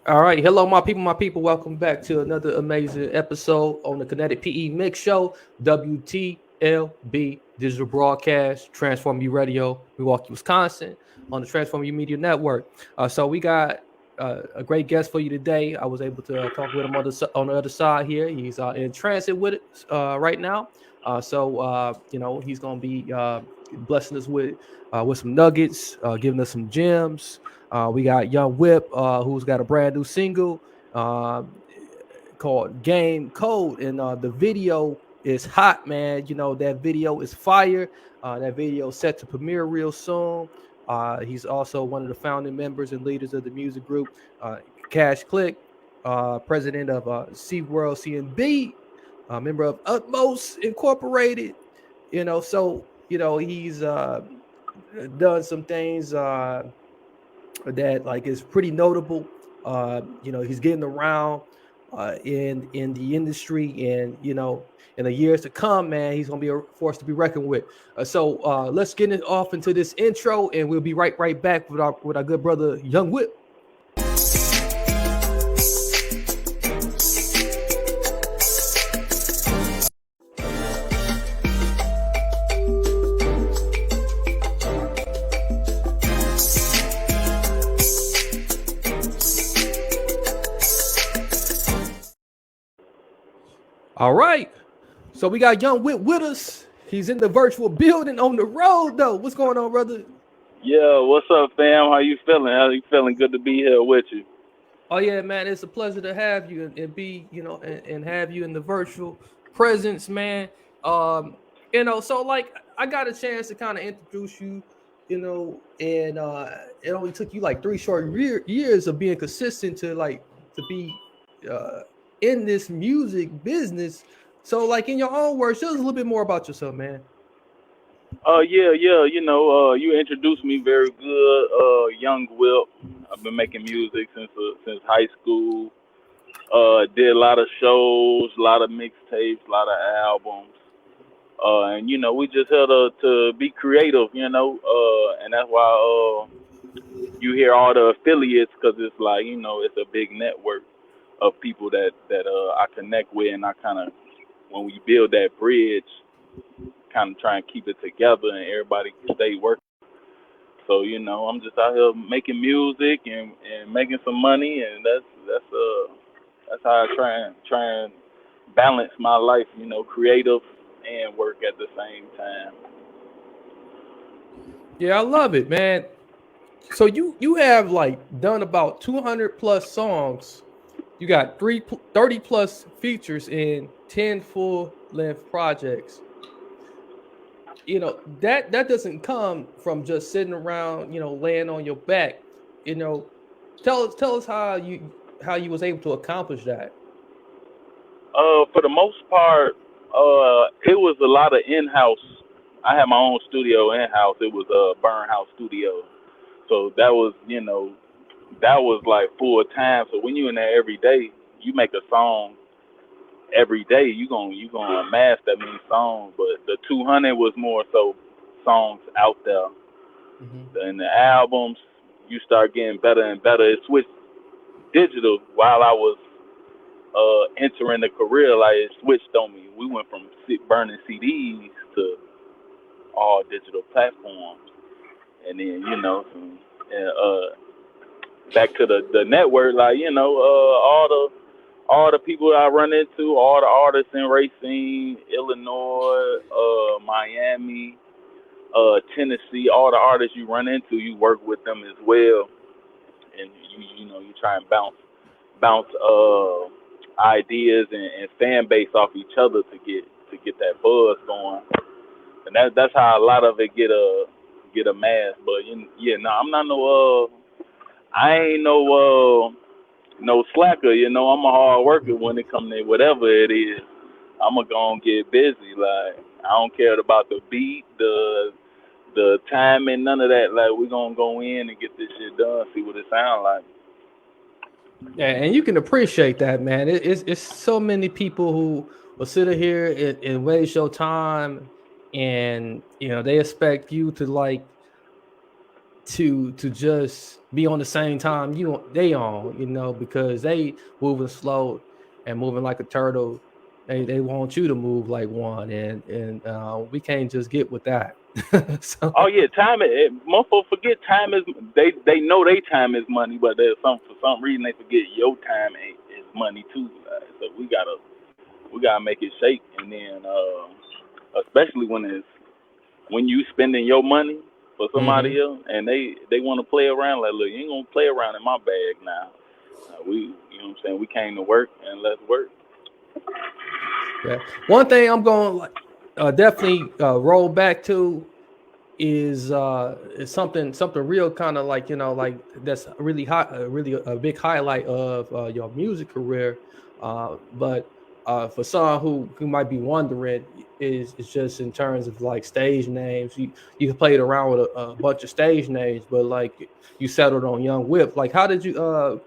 All right, hello, my people, my people. Welcome back to another amazing episode on the Kinetic PE Mix Show, WTLB Digital Broadcast, Transform You Radio, Milwaukee, Wisconsin, on the Transform You Media Network. So we got a great guest for you today. I was able to talk with him on the other side here. He's in transit with it right now. He's going to be blessing us with some nuggets, giving us some gems. We got Young Whip, who's got a brand new single called Game Code, and the video is hot, man. You know, that video is fire. That video is set to premiere real soon. He's also one of the founding members and leaders of the music group Cash Click, president of SeaWorld CNB, member of Utmost Incorporated. He's done some things that like is pretty notable. He's getting around in the industry, and in the years to come, man, he's gonna be a force to be reckoned with. Let's get it off into this intro, and we'll be right back with our good brother Young Whip. All right. So we got Young Whip with us. He's in the virtual building on the road, though. What's going on, brother? Yeah, what's up, fam? How you feeling? How you feeling? Good to be here with you. Oh, yeah, man. It's a pleasure to have you and be, and have you in the virtual presence, man. So like I got a chance to kind of introduce you, and it only took you like 3 short years of being consistent to be in this music business. So like in your own words, tell us a little bit more about yourself, man. Yeah. You introduced me very good. Young Whip. I've been making music since high school. Did a lot of shows, a lot of mixtapes, a lot of albums. And we just had to be creative, and that's why you hear all the affiliates, because it's like, it's a big network of people that I connect with, and I kind of, when we build that bridge, kind of try and keep it together, and everybody can stay working. So I'm just out here making music and making some money, and that's how I try and balance my life, creative and work at the same time. Yeah, I love it, man. So you have like done about 200 plus songs. You got 30 plus features in 10 full length projects. That doesn't come from just sitting around, laying on your back. Tell us how you was able to accomplish that. For the most part, it was a lot of in-house. I had my own studio in-house. It was a Burn House studio. So that was like full time. So when you're in there every day, you make a song every day. You gonna amass that many songs. But the 200 was more so songs out there. Mm-hmm. And the albums, you start getting better and better. It switched digital while I was entering the career. Like, it switched on me. We went from burning CDs to all digital platforms, and then back to the network. Like, all the people I run into, all the artists in Racine, Illinois, Miami, Tennessee, all the artists you run into, you work with them as well, and you try and bounce ideas and fan base off each other to get that buzz going, and that's how a lot of it get amassed. But I'm not I ain't no slacker. I'm a hard worker when it comes to whatever it is. I'm gonna go and get busy. Like, I don't care about the beat, the timing, none of that. Like, we're gonna go in and get this shit done, see what it sounds like. Yeah, and you can appreciate that, man. It's so many people who will sit here and waste your time, and they expect you to like to just be on the same time they on, because they moving slow and moving like a turtle. They want you to move like one, and we can't just get with that. So Oh yeah, time is. Motherfuckers forget time is. They know they time is money, but there's for some reason they forget your time is money too. So we gotta make it shake, and then especially when you spending your money for mhm. somebody else, and they want to play around. Like, look, you ain't gonna play around in my bag now. You know what I'm saying? We came to work, and let's work. Yeah, one thing I'm going to definitely roll back to is something real, kind of like, like that's really hot, really a big highlight of your music career. But for some who might be wondering, is just in terms of like stage names. You played around with a bunch of stage names, but like you settled on Young Whip. Like, how did you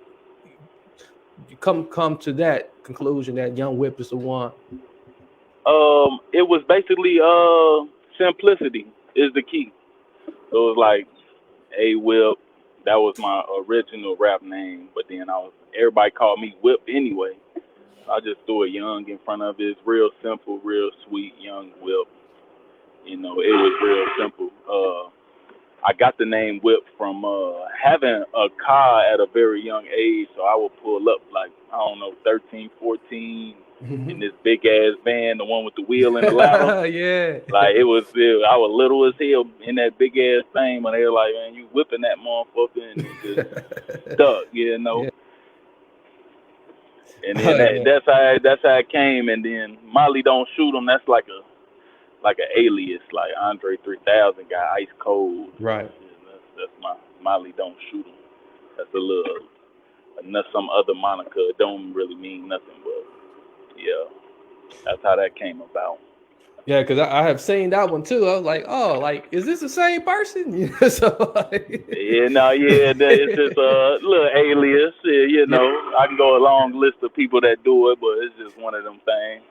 come to that conclusion that Young Whip is the one? It was basically simplicity is the key. So it was like A Whip. That was my original rap name, but then everybody called me Whip anyway. I just threw a Young in front of it. It's real simple, real sweet, Young Whip. It was real simple. I got the name Whip from having a car at a very young age. So I would pull up like, I don't know, 13, 14 in this big ass van, the one with the wheel and the ladder. Yeah. Like I was little as hell in that big ass thing, but they were like, man, you whipping that motherfucker, and it just stuck. Yeah. And then Oh, yeah. that's how it came. And then Molly Don't Shoot 'Em. That's like an alias, like Andre 3000 got Ice Cold. Right. That's my Molly Don't Shoot 'Em. That's a little, some other moniker. It don't really mean nothing, but yeah, that's how that came about. Yeah, because I have seen that one too. I was like, oh, like, is this the same person? So Yeah, no, yeah, it's just a little alias. Yeah, yeah, I can go a long list of people that do it, but it's just one of them things.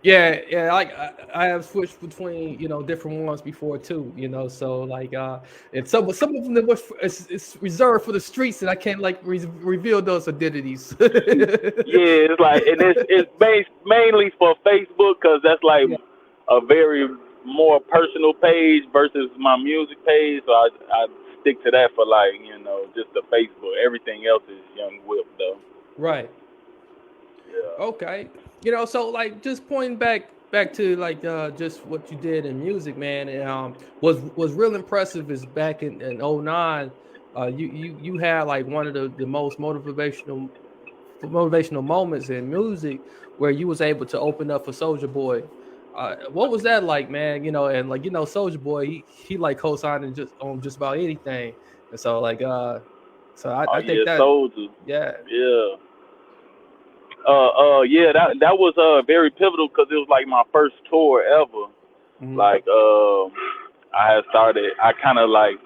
yeah. Like I have switched between different ones before too. So like and some of them that was it's reserved for the streets, and I can't like reveal those identities. Yeah, it's like, and it's based mainly for Facebook because that's like Yeah, a very more personal page versus my music page. So I stick to that for like just the Facebook. Everything else is Young Whip though. right. Yeah. Okay. So like just pointing back to like just what you did in music, man, and was real impressive is back in '09. You had like one of the most motivational moments in music where you was able to open up for Soldier Boy. What was that like, man? And like Soldier Boy, he like co-signing just on just about anything, and so like so Oh I think yeah, that, Soldier. yeah. Yeah. Yeah. That was very pivotal because it was like my first tour ever. Mhm. Like I had started. I kind of like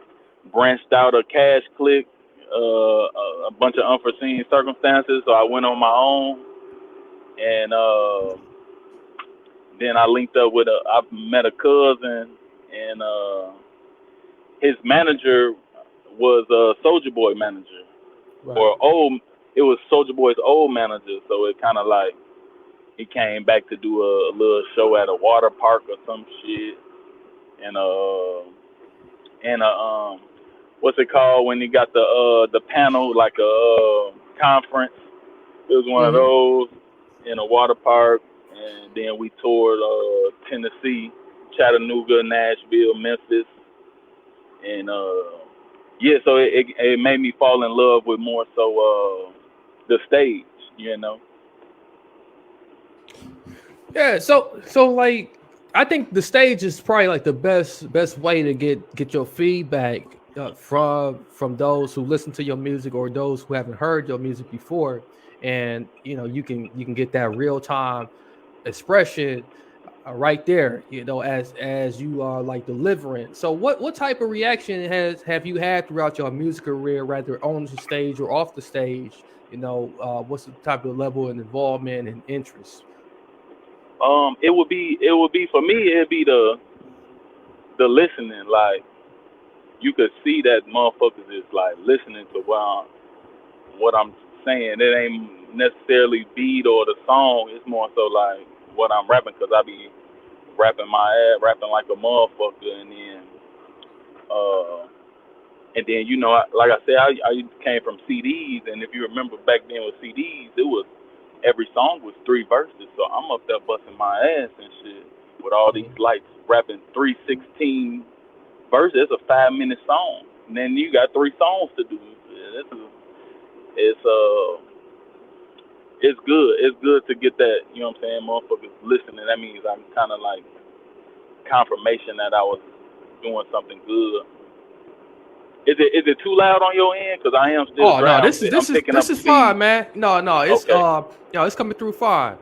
branched out of Cash Click, a bunch of unforeseen circumstances. So I went on my own, and then I linked up with I met a cousin, and his manager was a Soldier Boy manager, Right. or old. It was Soldier Boy's old manager, so it kind of like he came back to do a little show at a water park or some shit, and what's it called when you got the panel like a conference? It was one of Hmm. those in a water park, and then we toured Tennessee, Chattanooga, Nashville, Memphis, and yeah. So it made me fall in love with more so the stage, you know. Yeah, so like I think the stage is probably like the best way to get your feedback from those who listen to your music or those who haven't heard your music before, and you can get that real time expression right there, as you are like delivering. So what type of reaction have you had throughout your music career, rather on the stage or off the stage? What's the type of level of involvement and interest? It would be for me. It'd be the listening, like you could see that motherfuckers is like listening to what I'm saying. It ain't necessarily beat or the song. It's more so like what I'm rapping, cause I be rapping my ass, rapping like a motherfucker, uh, and then like I said, I came from CDs, and if you remember back then with CDs, it was every song was 3 verses. So I'm up there busting my ass and shit with all these lights, rapping 316 verses. It's a 5-minute song, and then you got 3 songs to do. It's it's good. It's good to get that. You know what I'm saying? Motherfuckers listening. That means I'm kind of like confirmation that I was doing something good. Is it too loud on your end? Cause I am still Oh no, driving. this is I'm this is picking up this is speed. fine, man. No, it's Okay. it's coming through fine.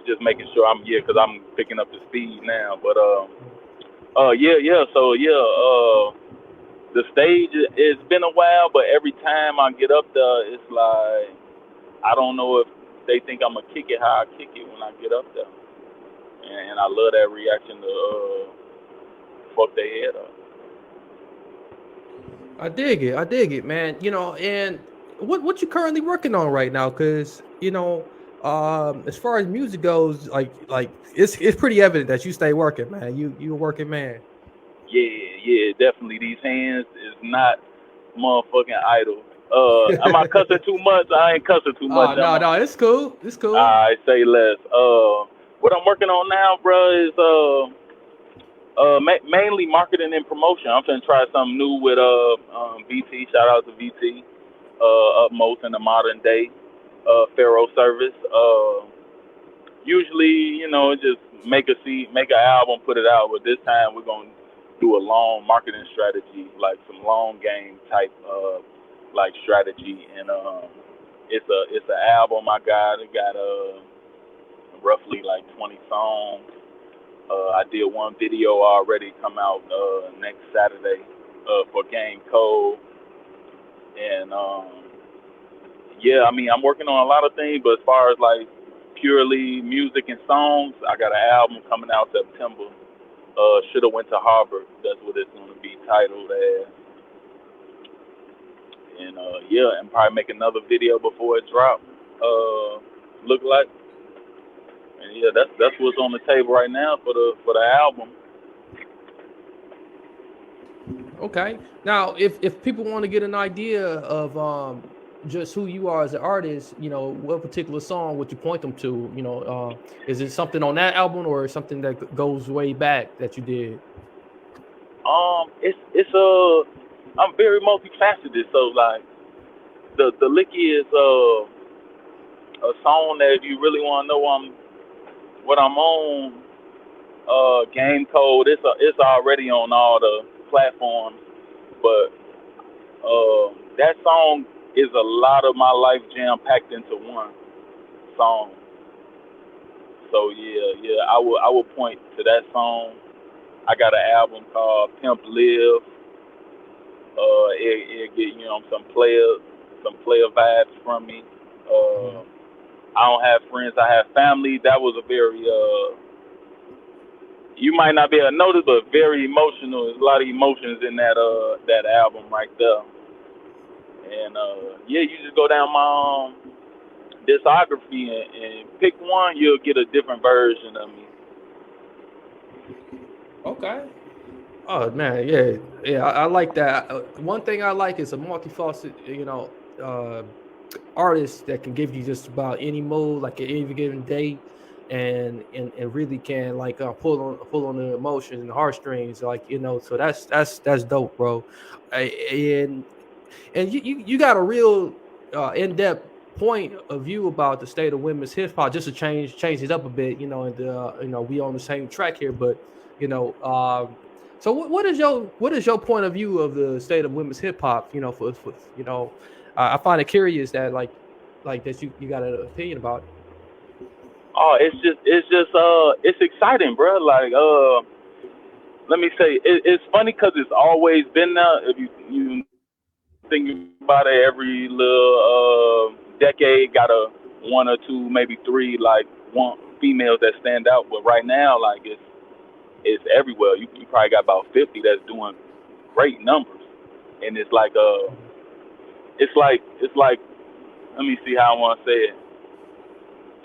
Just making sure cause I'm picking up the speed now. But yeah. So the stage, it's been a while, but every time I get up there, it's like I don't know if they think I'm gonna kick it how I kick it when I get up there, and I love that reaction to fuck their head up. I dig it, man. And what you currently working on right now? Because as far as music goes, like it's pretty evident that you stay working, man. You a working man. Yeah, definitely. These hands is not motherfucking idle. Am I cussing too much? I ain't cussing too much, Oh am no, I? it's cool. It's cool. I say less. What I'm working on now, bro, is mainly marketing and promotion. I'm trying to try something new with VT. Shout out to VT. Utmost in the modern day. Pharaoh service. Usually, just make an album, put it out. But this time we're gonna do a long marketing strategy, like some long game type like strategy. And it's an album I got. It got roughly like 20 songs. I did one video already come out next Saturday for Game Code. And yeah, I mean I'm working on a lot of things, but as far as like purely music and songs, I got an album coming out September. Shoulda went to Harvard. That's what it's gonna be titled as. And yeah, and probably make another video before it drop. Look like. And yeah, that's what's on the table right now for the album. Okay. Now, if people want to get an idea of just who you are as an artist, what particular song would you point them to? Is it something on that album or something that goes way back that you did? It's I'm very multifaceted. So like the Licky is a song that if you really want to know what I'm on, Game Code. It's already on all the platforms, but that song is a lot of my life jam packed into one song. So yeah, I will point to that song. I got an album called Pimp Live. It get some player vibes from me. Mhm. I don't have friends, I have family. That was a very you might not be able to notice, but very emotional. There's a lot of emotions in that album right there. And yeah, you just go down my discography and pick one, you'll get a different version of me. Okay. Oh man, yeah. I like that. One thing I like is a multifaceted, uh, artist that can give you just about any mood, like at any given day, and really can like pull on the emotions and the heartstrings, like So that's dope, bro. And you got a real in depth point of view about the state of women's hip hop. Just to change it up a bit, and we on the same track here, but you know. So what is your point of view of the state of women's hip hop? For I find it curious that like that you got an opinion about it. Oh, it's exciting, bro. Like let me say, it's funny because it's always been there. If you think about it, every little decade got a one or two, maybe three, like one females that stand out. But right now, like it's everywhere. You probably got about 50 that's doing great numbers, and it's like let me see how I want to say it.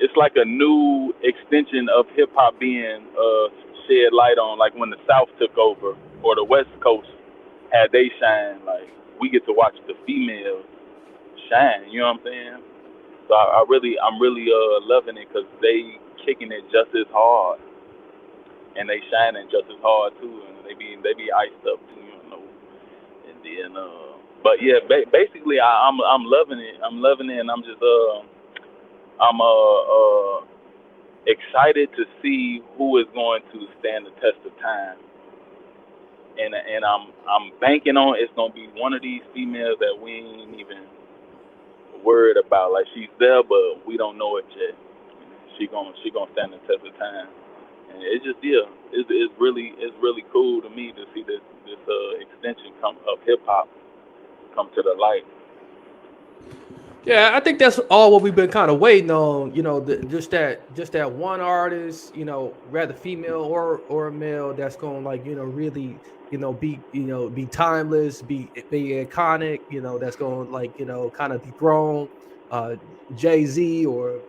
It's like a new extension of hip hop being shed light on, like when the South took over or the West Coast had they shine. Like we get to watch the females shine. You know what I'm saying? So I'm really loving it because they kicking it just as hard and they shining just as hard too, and they be iced up too, you know. And then, but yeah, basically I'm loving it. I'm loving it, and I'm excited to see who is going to stand the test of time. And I'm banking on it's gonna be one of these females that we ain't even worried about. Like she's there, but we don't know it yet. She gonna stand the test of time. And it's just it's really cool to me to see this extension come of hip hop come to the light. Yeah, I think that's all what we've been kind of waiting on. You know, just that one artist. You know, rather female or a male that's going to like really be timeless, be iconic. You know, that's going to like kind of dethrone Jay-Z or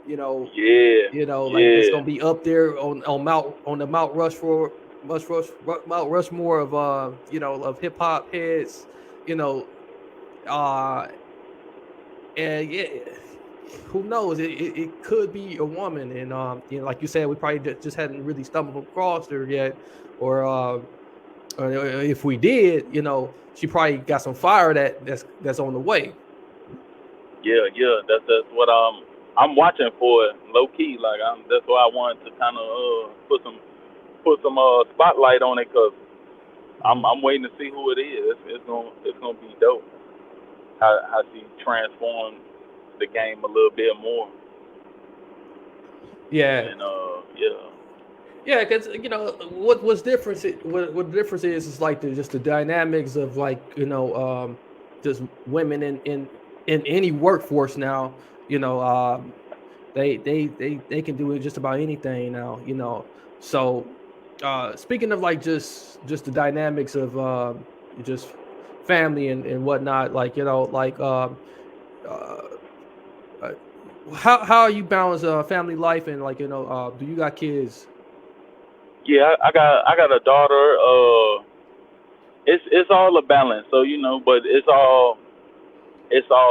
Yeah, like that's yeah, going to be up there on the Mount Rushmore of of hip hop heads. You know, uh and yeah, who knows? It could be a woman, and like you said, we probably just hadn't really stumbled across her yet, or if we did, she probably got some fire that's on the way. yeah. That's what I'm watching for it, low key. Like that's why I wanted to kind of put some spotlight on it because I'm Mhm. I'm waiting to see who it is. It's gonna be dope. How she transformed the game a little bit more, Yeah, and yeah, yeah, because what's different. What the difference is like just the dynamics of like just women in any workforce now. You know, they can do it just about anything now. So speaking of like just the dynamics of just family and whatnot, like like uh, uh how you balance family life and like do you got kids? yeah. I got a daughter. It's all a balance. So but it's all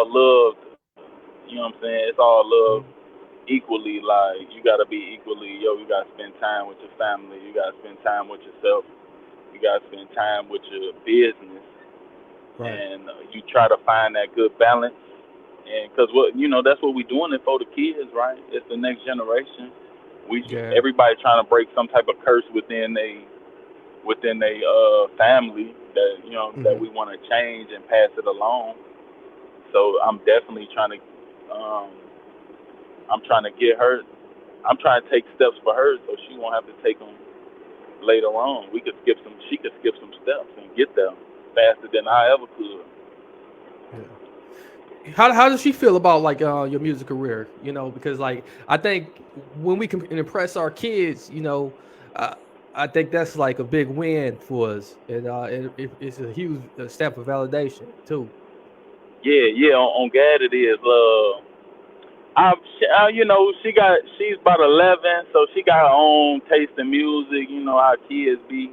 love. You know what I'm saying? It's all love Mhm. equally. Like you gotta be equally. You gotta spend time with your family. You gotta spend time with yourself. You gotta spend time with your business, Right. and you try to find that good balance. And because that's what we're doing it for the kids, right? It's the next generation. Yeah. Everybody trying to break some type of curse within a family that Hmm. we want to change and pass it along. So um, I'm trying to get her. I'm trying to take steps for her so she won't have to take them later on. She could skip some steps and get there faster than I ever could. Yeah. How does she feel about like your music career? Because like I think when we can impress our kids, uh, I think that's like a big win for us, and it's a huge step of validation too. Yeah, yeah. On God it is. She's about 11, so she got her own taste in music. You know how kids be.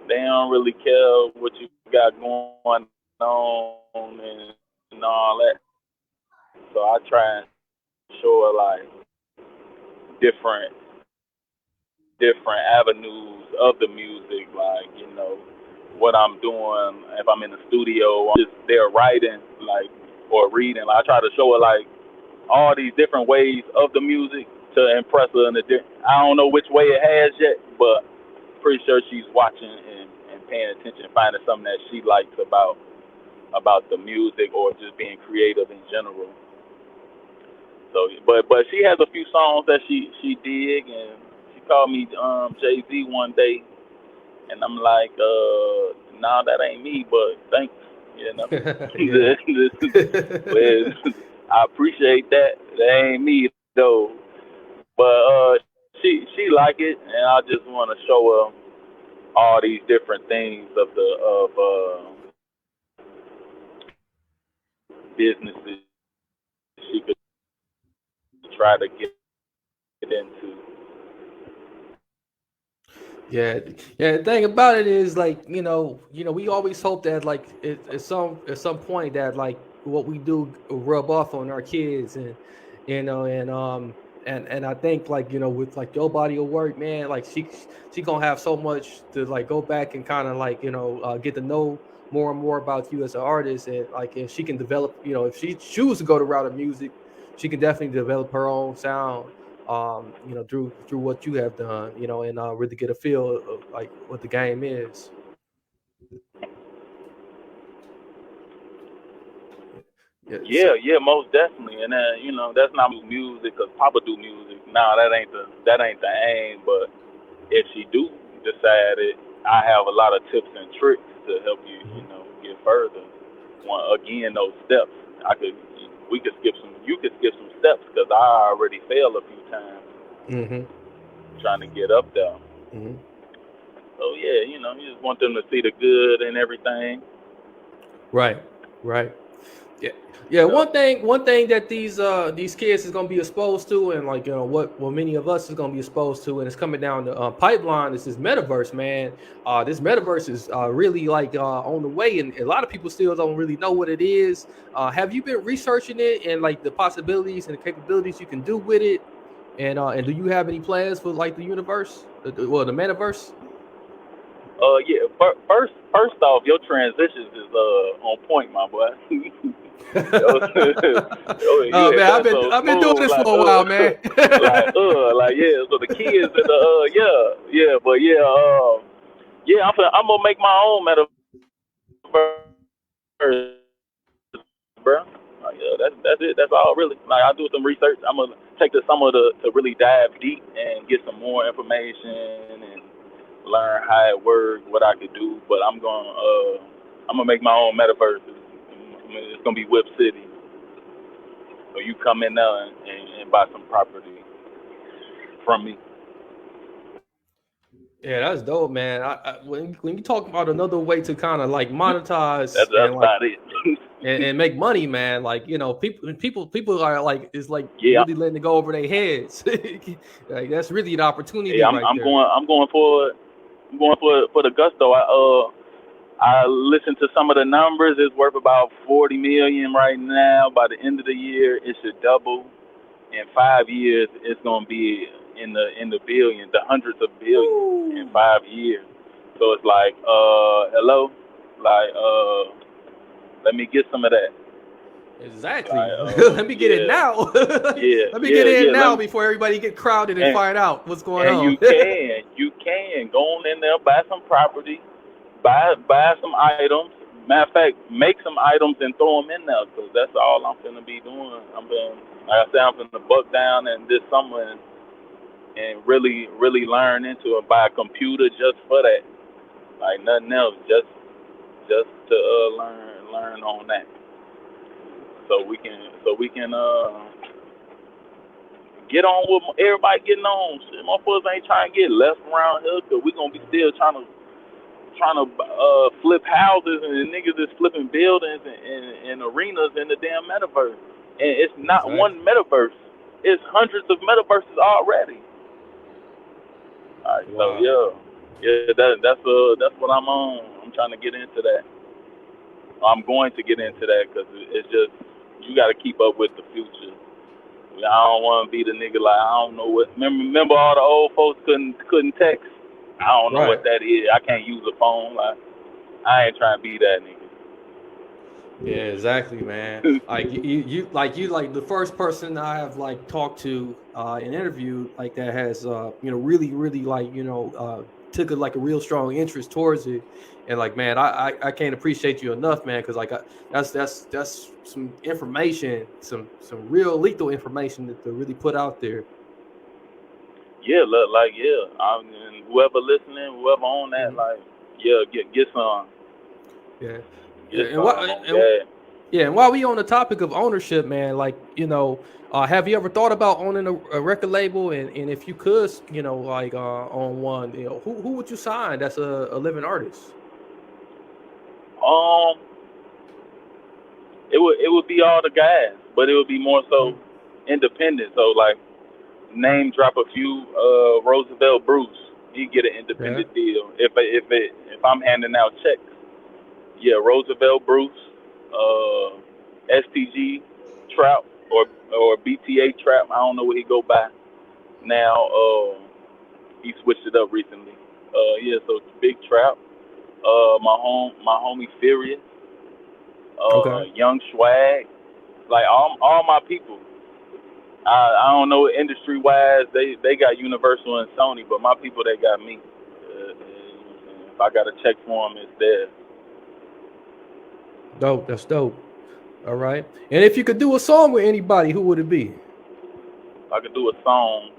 They don't really care what you got going on and all that. So I try and show her like different different avenues of the music, like what I'm doing. If I'm in the studio, I'm just there writing, like or reading. Like, I try to show her like all these different ways of the music to impress her. I don't know which way it has yet, but pretty sure she's watching and paying attention, finding something that she likes about the music or just being creative in general. So, but she has a few songs that she dig, and she called me Jay Z one day, and I'm like, nah, that ain't me, but thanks, you know. Yeah. Well, I appreciate that. That ain't me though, but she like it, and I just want to show her all these different things of businesses she could try to get into. Yeah, yeah. The thing about it is, like, we always hope that, like, at some point that, like, what we do rub off on our kids, and you know, and I think, like, with, like, your body of work, man, like, she gonna have so much to, like, go back and kind of, like, get to know more and more about you as an artist, and, like, if she can develop, if she chooses to go the route of music, she can definitely develop her own sound, through what you have done, and really get a feel of, like, what the game is. Yeah. Yeah, yeah, most definitely. And then that's not music because Papa do music. Nah, that ain't the aim. But if she do decide it, I have a lot of tips and tricks to help you, Hmm. get further. Again, those steps, we could skip some. You could skip some steps because I already failed a few times Hmm. trying to get up there. Hmm. So yeah, you just want them to see the good and everything. Right. Right. Yeah. Yeah. Yeah. One thing that these kids is gonna be exposed to, and, like, what many of us is gonna be exposed to, and it's coming down the pipeline, is this metaverse, man. This metaverse is really, like, on the way, and a lot of people still don't really know what it is. Have you been researching it, and, like, the possibilities and the capabilities you can do with it? And do you have any plans for, like, the universe, the metaverse? Yeah. First off, your transitions is on point, my boy. You Oh hit man, I've that been so I've been doing smooth, this like for a while, man. like yeah. So the kids and the yeah, but yeah, yeah. I'm gonna make my own metaverse, bro. Like, yeah, that's it. That's all really. Like, I do some research. I'm gonna take the summer to really dive deep and get some more information and learn how it works, what I could do. But I'm gonna make my own metaverse. It's gonna be Whip City. So you come in there and buy some property from me. Yeah, that's dope, man. When you talk about another way to kind of, like, monetize That's and, like, about it. and make money, man, like, people are, like, is, like, Yeah, really letting it go over their heads. Like, that's really an opportunity yeah. right there. I'm going for it. I'm going for the gusto. I listened to some of the numbers. It's worth about 40 million right now. By the end of the year, it should double. In 5 years, it's gonna be in the billions, the hundreds of billions in Woo! 5 years. So it's like, hello, like, let me get some of that. Like, Exactly. Let me get it yeah, now. yeah, Let me get yeah, it in yeah. now before everybody get crowded and And find out what's going and on. you can go on in there, buy some property, buy some items. Matter of fact, make some items and throw them in there, because that's all I'm gonna be doing. Like I said, I'm gonna buck down and this summer and really, really learn into it. Buy a computer just for that, like nothing else, just to learn on that, so we can get on with everybody getting on. Shit, motherfuckers ain't trying to get left around here, because we gonna be still trying to flip houses, and niggas is flipping buildings and arenas in the damn metaverse. And it's not Exactly. one metaverse; it's hundreds of metaverses already. All right, so Wow. yeah, yeah, that's what I'm on. I'm trying to get into that. I'm going to get into that because it's just, you got to keep up with the future. I don't want to be the nigga like, I don't know what. Remember all the old folks couldn't text. I don't know Right. what that is. I can't use a phone. Like, I ain't trying to be that Yeah, exactly, man. nigga. Like the first person I have, like, talked to and interviewed, like, that has really, really, like, took like a real strong interest towards it. And, like, man, I can't appreciate you enough, man, because, like, that's some information, some real lethal information to really put out there. Yeah, look, like, yeah. And whoever listening, whoever on that, Hmm. like, yeah, get some, Yeah. Yeah, get some on and that. yeah, and while we on the topic of ownership, man, like, have you ever thought about owning a record label? And if you could, like, own one, who would you sign? That's a living artist. Um, it would be all the guys, but it would be more so independent. So like name drop a few. Roosevelt Bruce, he get an Yeah. independent deal. If I'm handing out checks, yeah, Roosevelt Bruce, STG Trap or BTA Trap. I don't know what he go by now. He switched it up recently. Yeah, so it's Big Trap. My homie Furious. Okay. Young Swag. Like all my people. I don't know industry wise. They got Universal and Sony, but my people they got me. If I got a check for them, it's there. Dope. That's dope. All right. And if you could do a song with anybody, who would it be? If I could do a song.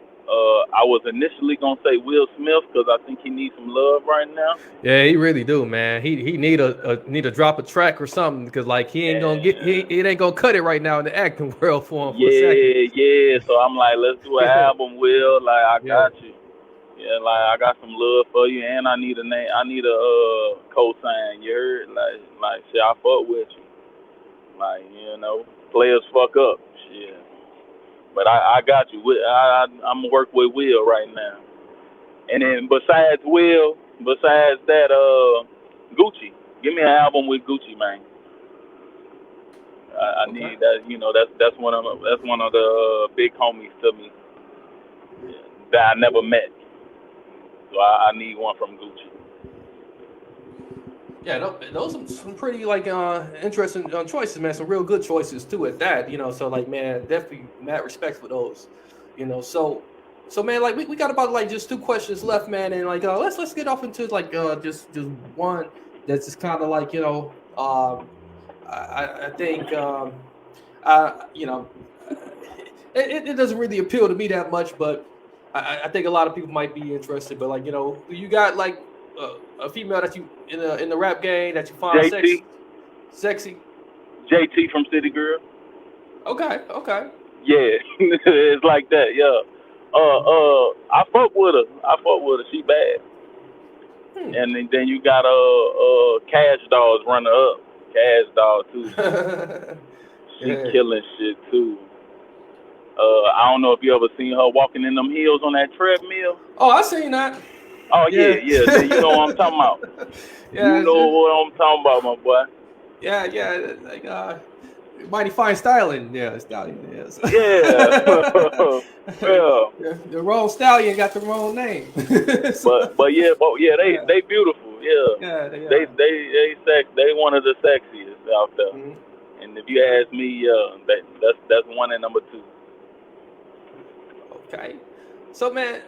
I was initially gonna say Will Smith because I think he needs some love right now. Yeah, he really do, man. He need need to drop a track or something because like he ain't gonna get he And it ain't gonna cut it right now in the acting world for him for a second. yeah. So I'm like, let's do an album, Will. Like I Yeah. got you. Yeah, like I got some love for you, and I need a name. I need a cosign. You heard? Like shit. I fuck with you. Like players fuck up. Shit. But I got you. I'm gonna work with Will right now. And then besides that, Gucci. Give me an album with Gucci, man. I Okay. need that. That's one of the big homies to me that I never met. So I need one from Gucci. Yeah, those are some pretty like interesting choices, man. Some real good choices too at that. So like man, definitely mad respect for those. So man, like we got about like just two questions left, man, and like let's get off into like just one that's just kind of like I think I it doesn't really appeal to me that much, but I think a lot of people might be interested. But like do you got like a female that you in the rap game that you find JT, sexy? JT from City Girl. Okay, okay. Yeah, it's like that. Yeah. I fuck with her. She bad. Hmm. And then you got Cash Doll's runner up. Cash Doll too. She Yeah. killing shit too. I don't know if you ever seen her walking in them hills on that treadmill. Oh, I seen that. Oh Yeah. yeah. Then you know what I'm talking about. You Yeah, know what I'm talking about, my boy. yeah. Like mighty fine styling. Yeah, stallion. Yes. Yeah. Yeah. The wrong stallion got the wrong name. So, But yeah, yeah, they beautiful. Yeah. yeah, they They are. they sex. They one of the sexiest out there. Mhm. And if you ask me, yeah, that's one and number two. Okay. So man,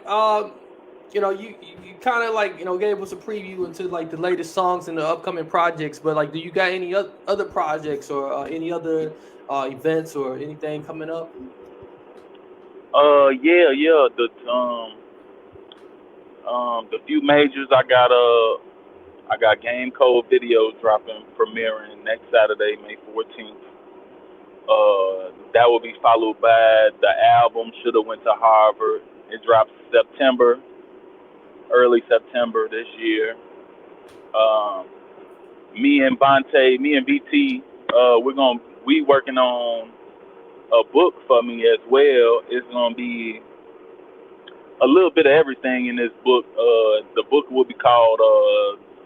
you kind of like gave us a preview into like the latest songs and the upcoming projects, but like, do you got any other projects or any other events or anything coming up? Yeah. The few majors I got Game Code videos dropping premiering next Saturday, May 14th. That will be followed by the album Shoulda Went to Harvard. It drops early September this year. Um, me and BT, we working on a book for me as well. It's gonna be a little bit of everything in this book. The book will be called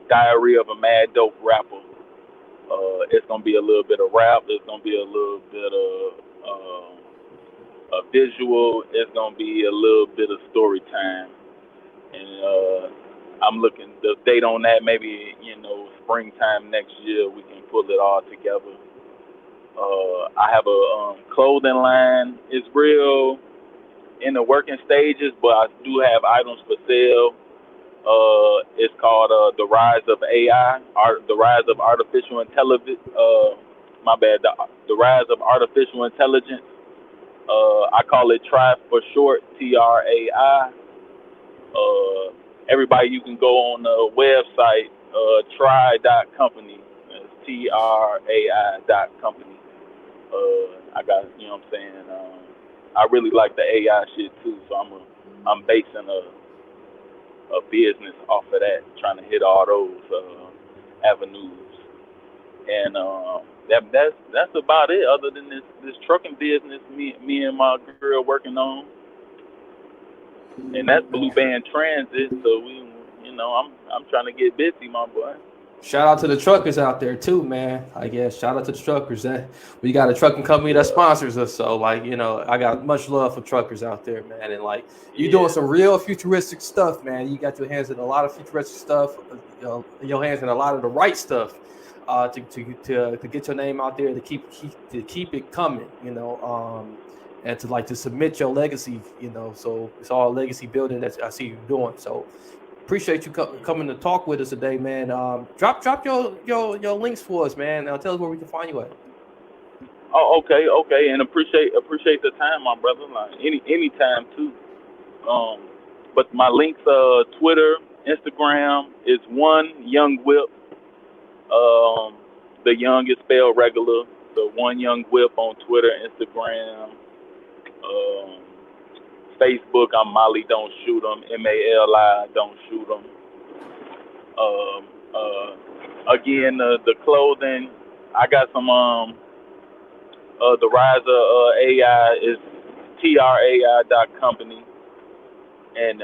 Diary of a Mad Dope Rapper. It's gonna be a little bit of rap. It's gonna be a little bit of a visual. It's gonna be a little bit of story time, and I'm looking the date on that. Maybe springtime next year we can pull it all together. I have a clothing line. It's real in the working stages, but I do have items for sale. It's called The Rise of AI, The Rise of Artificial Intelligence. My bad, the Rise of Artificial Intelligence. I call it TRAI for short, TRAI. Everybody, you can go on the website, try.company. It's TRAI.company. I got, what I'm saying. I really like the AI shit too, so I'm basing a business off of that, trying to hit all those avenues. And that's about it. Other than this trucking business, me and my girl working on, and that's Blue Man. Band Transit. So I'm trying to get busy, my boy. Shout out to the truckers out there too, man. I guess shout out to the truckers. That we got a trucking company that Yeah, sponsors us. So like, I got much love for truckers out there, man. And like you doing yeah, some real futuristic stuff, man. You got your hands in a lot of futuristic stuff, your hands in a lot of the right stuff. To get your name out there, to keep it coming, and to submit your legacy, so it's all legacy building that I see you doing. So appreciate you coming to talk with us today, man. Drop your links for us, man. Tell us where we can find you at. Oh, okay, and appreciate the time, my brother. Like any time too. But my links, Twitter, Instagram is One Young Whip. The Young is spelled regular, so One Young Whip on Twitter, Instagram, um, Facebook. I'm Molly Don't Shoot 'em, MALI Don't Shoot 'em. Um, Again, the clothing. I got some the Rise of AI is trai.company, and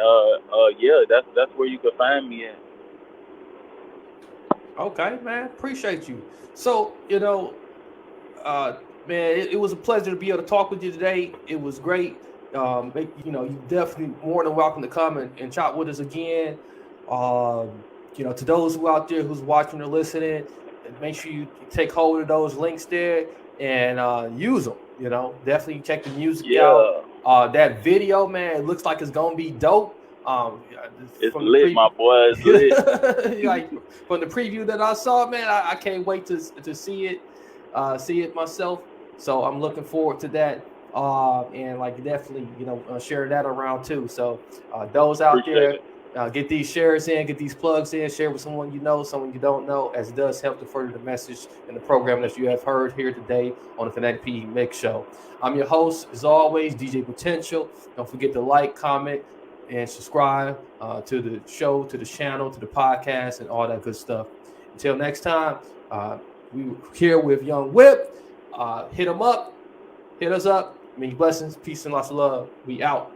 yeah, that's where you can find me at. Okay, man. Appreciate you. So, man, it was a pleasure to be able to talk with you today. It was great. You definitely more than welcome to come and chat with us again. To those who out there who's watching or listening, make sure you take hold of those links there and use them. Definitely check the music Yeah, out. That video, man, it looks like it's gonna be dope. it's lit, my boy. It's lit. like from the preview that I saw, man, I can't wait to see it myself. So I'm looking forward to that. And like definitely, share that around too. So those out Appreciate there, get these shares in, get these plugs in, share with someone you know, someone you don't know, as it does help to further the message and the program that you have heard here today on the Fanatic PE Mix Show. I'm your host, as always, DJ Potential. Don't forget to like, comment, and subscribe to the show, to the channel, to the podcast, and all that good stuff. Until next time, we here with Young Whip. Hit us up. Many blessings, peace, and lots of love. We out.